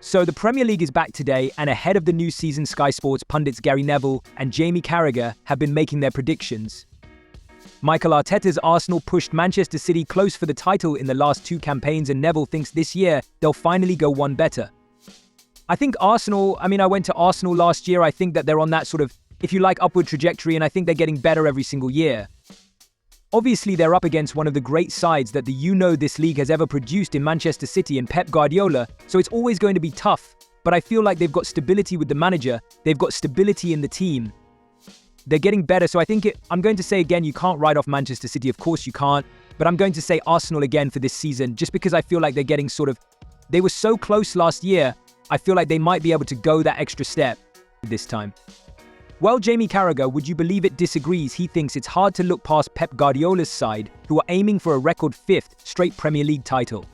So the Premier League is back today, and ahead of the new season, Sky Sports pundits Gary Neville and Jamie Carragher have been making their predictions. Mikel Arteta's Arsenal pushed Manchester City close for the title in the last two campaigns, and Neville thinks this year they'll finally go one better. I think Arsenal, I went to Arsenal last year. I think that they're on that sort of, if you like, upward trajectory, and I think they're getting better every single year. Obviously, they're up against one of the great sides that this league has ever produced in Manchester City and Pep Guardiola, so it's always going to be tough. But I feel like they've got stability with the manager, they've got stability in the team. They're getting better, so I'm going to say again, you can't write off Manchester City, of course you can't, but I'm going to say Arsenal again for this season, just because I feel like they're getting they were so close last year, I feel like they might be able to go that extra step this time. Well, Jamie Carragher, would you believe it, disagrees. He thinks it's hard to look past Pep Guardiola's side, who are aiming for a record 5th straight Premier League title.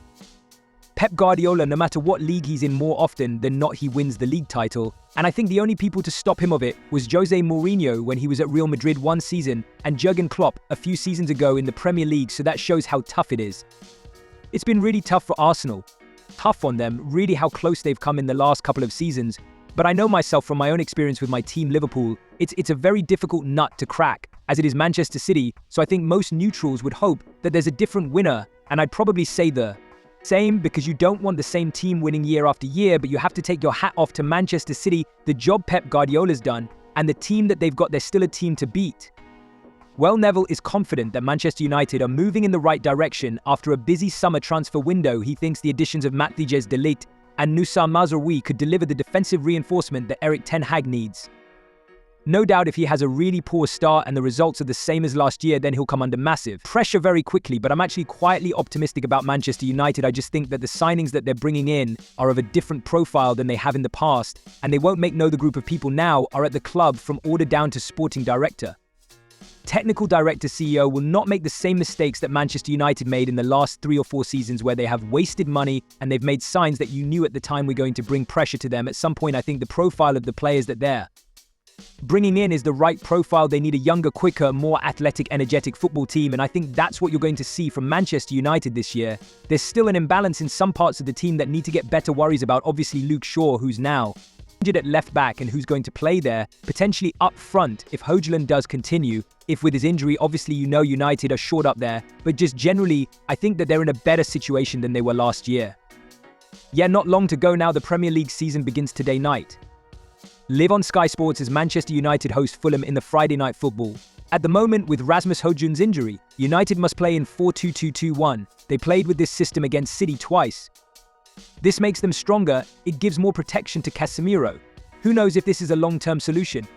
Pep Guardiola, no matter what league he's in, more often than not he wins the league title, and I think the only people to stop him of it was Jose Mourinho when he was at Real Madrid one season, and Jurgen Klopp a few seasons ago in the Premier League, so that shows how tough it is. It's been really tough for Arsenal. Tough on them, really how close they've come in the last couple of seasons. But I know myself from my own experience with my team Liverpool, it's a very difficult nut to crack, as it is Manchester City, so I think most neutrals would hope that there's a different winner, and I'd probably say the same, because you don't want the same team winning year after year, but you have to take your hat off to Manchester City, the job Pep Guardiola's done, and the team that they've got, they're still a team to beat. Well, Neville is confident that Manchester United are moving in the right direction after a busy summer transfer window. He thinks the additions of Matthijs de Ligt and Nusa Mazraoui could deliver the defensive reinforcement that Erik ten Hag needs. No doubt if he has a really poor start and the results are the same as last year, then he'll come under massive pressure very quickly, but I'm actually quietly optimistic about Manchester United. I just think that the signings that they're bringing in are of a different profile than they have in the past, and they won't make the group of people now are at the club from order down to sporting director. Technical director CEO will not make the same mistakes that Manchester United made in the last 3 or 4 seasons, where they have wasted money and they've made signs that you knew at the time were going to bring pressure to them. At some point, I think the profile of the players that they're bringing in is the right profile. They need a younger, quicker, more athletic, energetic football team, and I think that's what you're going to see from Manchester United this year. There's still an imbalance in some parts of the team that need to get better. Worries about obviously Luke Shaw, who's now injured at left back and who's going to play there, potentially up front if Højlund does continue. If with his injury, obviously United are short up there, but just generally, I think that they're in a better situation than they were last year. Yeah, not long to go now. The Premier League season begins today night. Live on Sky Sports as Manchester United host Fulham in the Friday night football. At the moment, with Rasmus Højlund's injury, United must play in 4-2-2-2-1. They played with this system against City twice. This makes them stronger. It gives more protection to Casemiro. Who knows if this is a long-term solution?